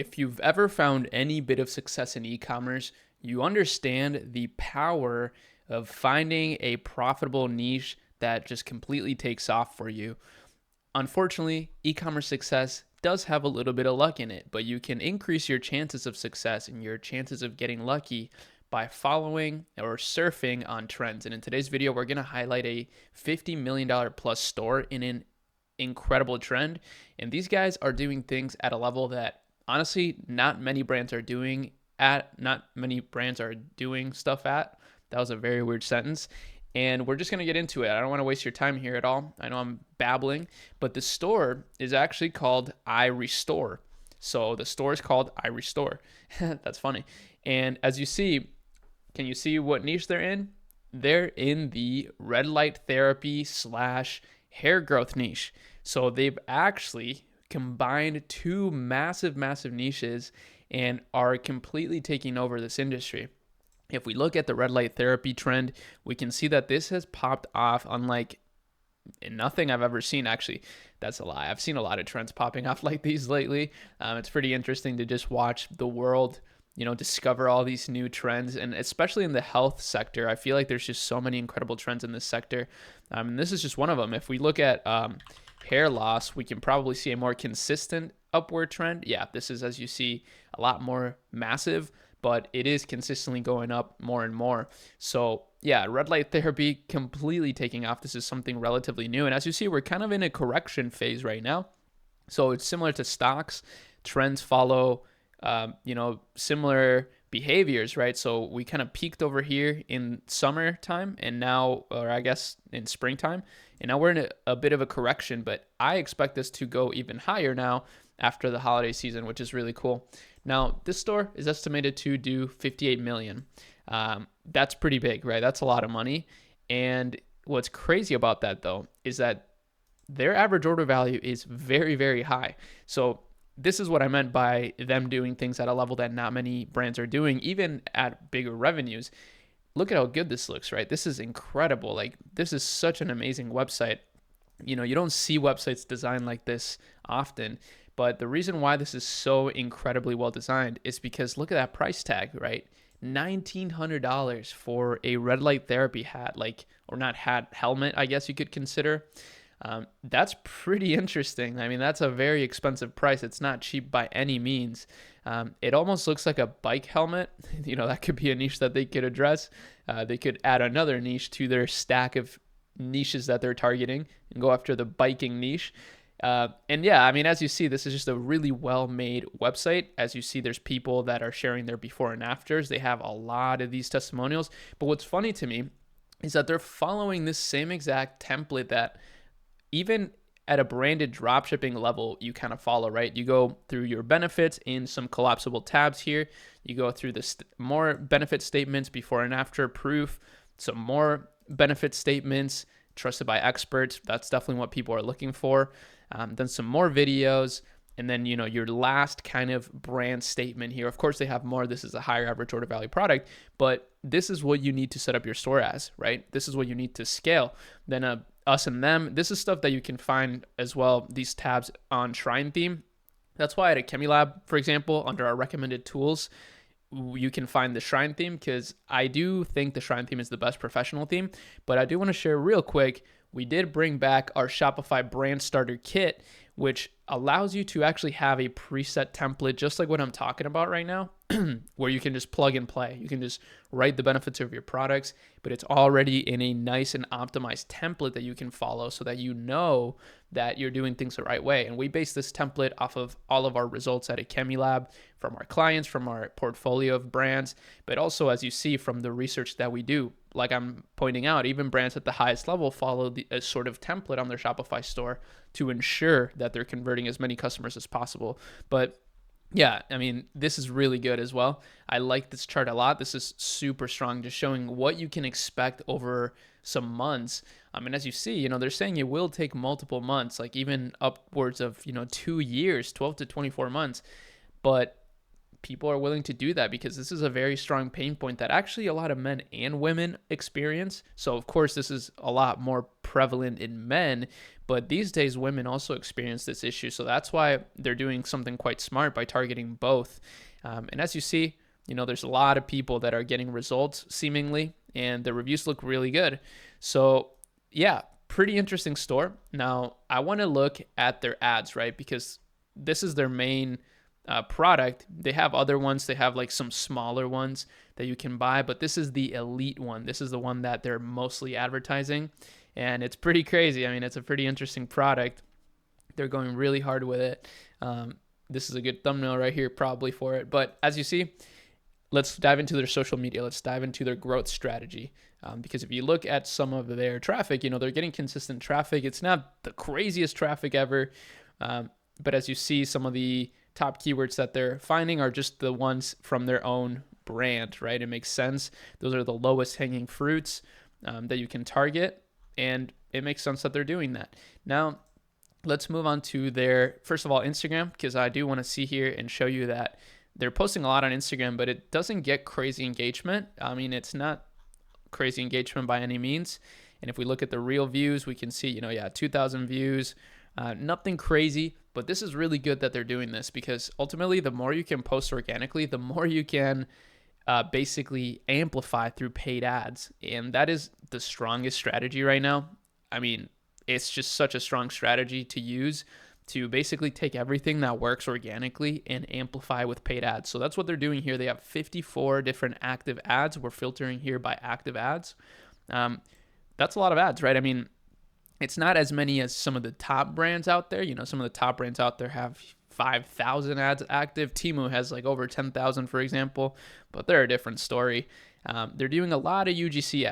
If you've ever found any bit of success in e-commerce, you understand the power of finding a profitable niche that just completely takes off for you. Unfortunately, e-commerce success does have a little bit of luck in it, but you can increase your chances of success and your chances of getting lucky by following or surfing on trends. And in today's video, we're going to highlight a $50 million plus store in an incredible trend. And these guys are doing things at a level that honestly not many brands are doing stuff at. That was a very weird sentence. And we're just going to get into it. I don't want to waste your time here at all. I know I'm babbling, but the store is actually called I Restore. So the store is called I Restore. That's funny. And as you see, can you see what niche they're in? They're in the red light therapy / hair growth niche. So they've actually combined two massive niches and are completely taking over this industry. If we look at the red light therapy trend, we can see that this has popped off unlike nothing I've ever seen. Actually, that's a lie. I've seen a lot of trends popping off like these lately. It's pretty interesting to just watch the world, discover all these new trends, and especially in the health sector. I feel like there's just so many incredible trends in this sector. And this is just one of them. If we look at hair loss, we can probably see a more consistent upward trend. Yeah, this is, as you see, a lot more massive, but it is consistently going up more and more. So yeah, red light therapy completely taking off. This is something relatively new. And as you see, we're kind of in a correction phase right now. So it's similar to stocks. Trends follow, similar behaviors, right? So we kind of peaked over here in summertime and now, or I guess in springtime, and now we're in a bit of a correction, but I expect this to go even higher now after the holiday season, which is really cool. Now, this store is estimated to do 58 million. That's pretty big, right? That's a lot of money. And what's crazy about that, though, is that their average order value is very, very high. So this is what I meant by them doing things at a level that not many brands are doing, even at bigger revenues. Look at how good this looks, right? This is incredible. Like, this is such an amazing website. You don't see websites designed like this often. But the reason why this is so incredibly well designed is because look at that price tag, right? $1,900 for a red light therapy hat, or not hat, helmet, I guess you could consider. That's pretty interesting. I mean, that's a very expensive price. It's not cheap by any means. It almost looks like a bike helmet. That could be a niche that they could address. They could add another niche to their stack of niches that they're targeting and go after the biking niche. And yeah, I mean, as you see, this is just a really well-made website. As you see, there's people that are sharing their before and afters. They have a lot of these testimonials. But what's funny to me is that they're following this same exact template that even at a branded dropshipping level, you kind of follow, right? You go through your benefits in some collapsible tabs here. You go through the more benefit statements, before and after proof, some more benefit statements, trusted by experts. That's definitely what people are looking for. Then some more videos, and then your last kind of brand statement here. Of course, they have more. This is a higher average order value product, but this is what you need to set up your store as, right? This is what you need to scale. Then us and them. This is stuff that you can find as well. These tabs on Shrine Theme. That's why at Akemi Lab, for example, under our recommended tools, you can find the Shrine Theme, because I do think the Shrine Theme is the best professional theme. But I do want to share real quick, we did bring back our Shopify brand starter kit, which allows you to actually have a preset template, just like what I'm talking about right now, where you can just plug and play. You can just write the benefits of your products, but it's already in a nice and optimized template that you can follow so that you know that you're doing things the right way. And we base this template off of all of our results at Akemi Lab, from our clients, from our portfolio of brands, but also, as you see, from the research that we do. Like I'm pointing out, even brands at the highest level follow a sort of template on their Shopify store to ensure that they're converting as many customers as possible. But yeah, I mean, this is really good as well. I like this chart a lot. This is super strong, just showing what you can expect over some months. And as you see, they're saying it will take multiple months, like even upwards of, 2 years, 12 to 24 months. But people are willing to do that because this is a very strong pain point that actually a lot of men and women experience. So of course this is a lot more prevalent in men, but these days women also experience this issue. So that's why they're doing something quite smart by targeting both. And as you see, there's a lot of people that are getting results seemingly, and the reviews look really good. So yeah, pretty interesting store. Now I want to look at their ads, right? Because this is their main product. They have other ones. They have like some smaller ones that you can buy, but this is the elite one. This is the one that they're mostly advertising, and it's pretty crazy. I mean, it's a pretty interesting product. They're going really hard with it. This is a good thumbnail right here probably for it. But as you see, let's dive into their social media. Let's dive into their growth strategy. Because if you look at some of their traffic, they're getting consistent traffic. It's not the craziest traffic ever. But as you see, some of the top keywords that they're finding are just the ones from their own brand, right? It makes sense. Those are the lowest hanging fruits that you can target. And it makes sense that they're doing that. Now, let's move on to their, first of all, Instagram, because I do want to see here and show you that they're posting a lot on Instagram, but it doesn't get crazy engagement. I mean, it's not crazy engagement by any means. And if we look at the real views, we can see, 2,000 views, nothing crazy, but this is really good that they're doing this because ultimately the more you can post organically, the more you can basically amplify through paid ads. And that is the strongest strategy right now. I mean, it's just such a strong strategy to use to basically take everything that works organically and amplify with paid ads. So that's what they're doing here. They have 54 different active ads. We're filtering here by active ads. That's a lot of ads, right? I mean, it's not as many as some of the top brands out there. Some of the top brands out there have 5,000 ads active. Temu has like over 10,000, for example, but they're a different story. They're doing a lot of UGC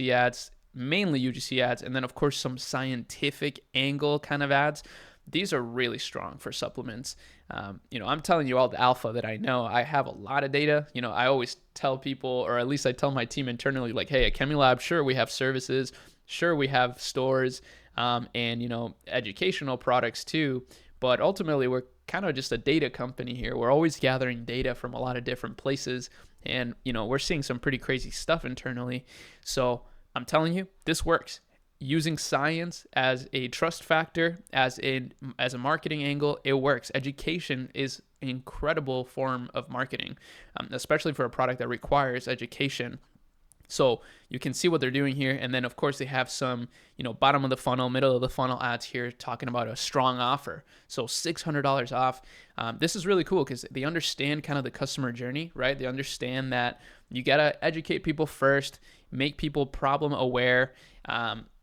ads, mainly UGC ads, and then of course some scientific angle kind of ads. These are really strong for supplements. I'm telling you all the alpha that I know. I have a lot of data. I always tell people, or at least I tell my team internally, like, hey, at Akemi Lab, sure, we have services. Sure, we have stores and, educational products too. But ultimately, we're kind of just a data company here. We're always gathering data from a lot of different places. And, we're seeing some pretty crazy stuff internally. So I'm telling you, this works. Using science as a trust factor, as a marketing angle, it works. Education is an incredible form of marketing, especially for a product that requires education. So you can see what they're doing here. And then of course they have some, bottom of the funnel, middle of the funnel ads here talking about a strong offer. So $600 off. This is really cool because they understand kind of the customer journey, right? They understand that you got to educate people first, make people problem aware.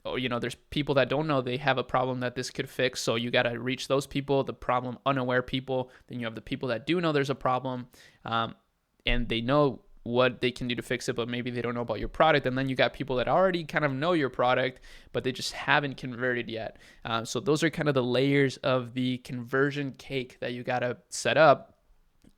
There's people that don't know they have a problem that this could fix. So you got to reach those people, the problem unaware people. Then you have the people that do know there's a problem and they know what they can do to fix it, but maybe they don't know about your product. And then you got people that already kind of know your product, but they just haven't converted yet. So those are kind of the layers of the conversion cake that you got to set up.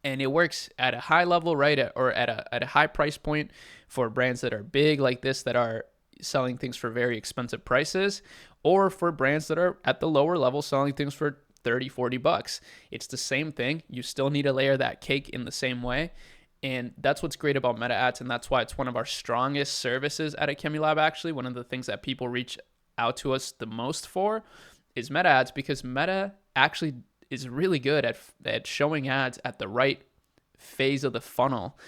And it works at a high level, right? Or at a high price point for brands that are big like this, that are selling things for very expensive prices, or for brands that are at the lower level selling things for $30-$40. It's the same thing. You still need to layer that cake in the same way. And that's what's great about Meta Ads, and that's why it's one of our strongest services at Akemi Lab. Actually, one of the things that people reach out to us the most for is Meta Ads, because Meta actually is really good at showing ads at the right phase of the funnel.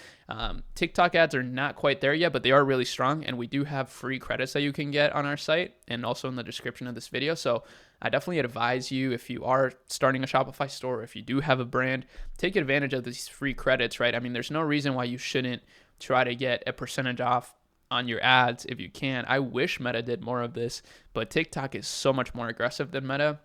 TikTok ads are not quite there yet, but they are really strong, and we do have free credits that you can get on our site and also in the description of this video. So I definitely advise you, if you are starting a Shopify store, if you do have a brand, take advantage of these free credits, right? I mean, there's no reason why you shouldn't try to get a percentage off on your ads if you can. I wish Meta did more of this, but TikTok is so much more aggressive than Meta.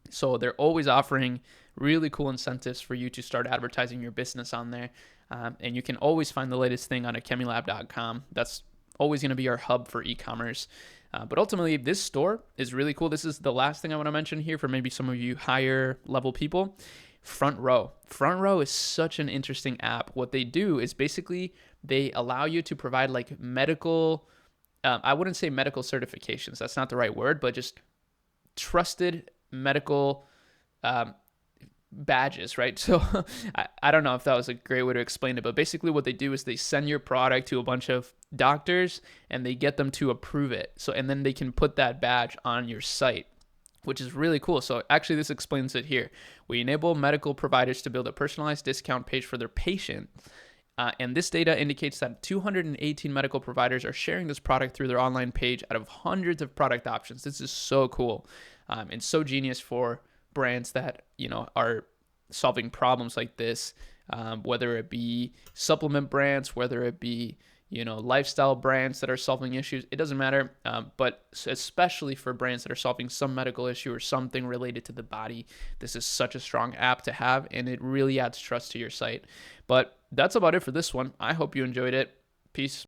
So they're always offering really cool incentives for you to start advertising your business on there. And you can always find the latest thing on akemilab.com. That's always going to be our hub for e-commerce. But ultimately, this store is really cool. This is the last thing I want to mention here for maybe some of you higher level people. Front Row. Front Row is such an interesting app. What they do is basically they allow you to provide like medical, I wouldn't say medical certifications. That's not the right word, but just trusted medical badges, right? So I don't know if that was a great way to explain it, but basically what they do is they send your product to a bunch of doctors and they get them to approve it. So, and then they can put that badge on your site, which is really cool. So actually this explains it here. We enable medical providers to build a personalized discount page for their patient. And this data indicates that 218 medical providers are sharing this product through their online page out of hundreds of product options. This is so cool, and so genius for brands that are solving problems like this, whether it be supplement brands, whether it be lifestyle brands that are solving issues. It doesn't matter, but especially for brands that are solving some medical issue or something related to the body, this is such a strong app to have, and it really adds trust to your site. But that's about it for this one. I hope you enjoyed it. Peace.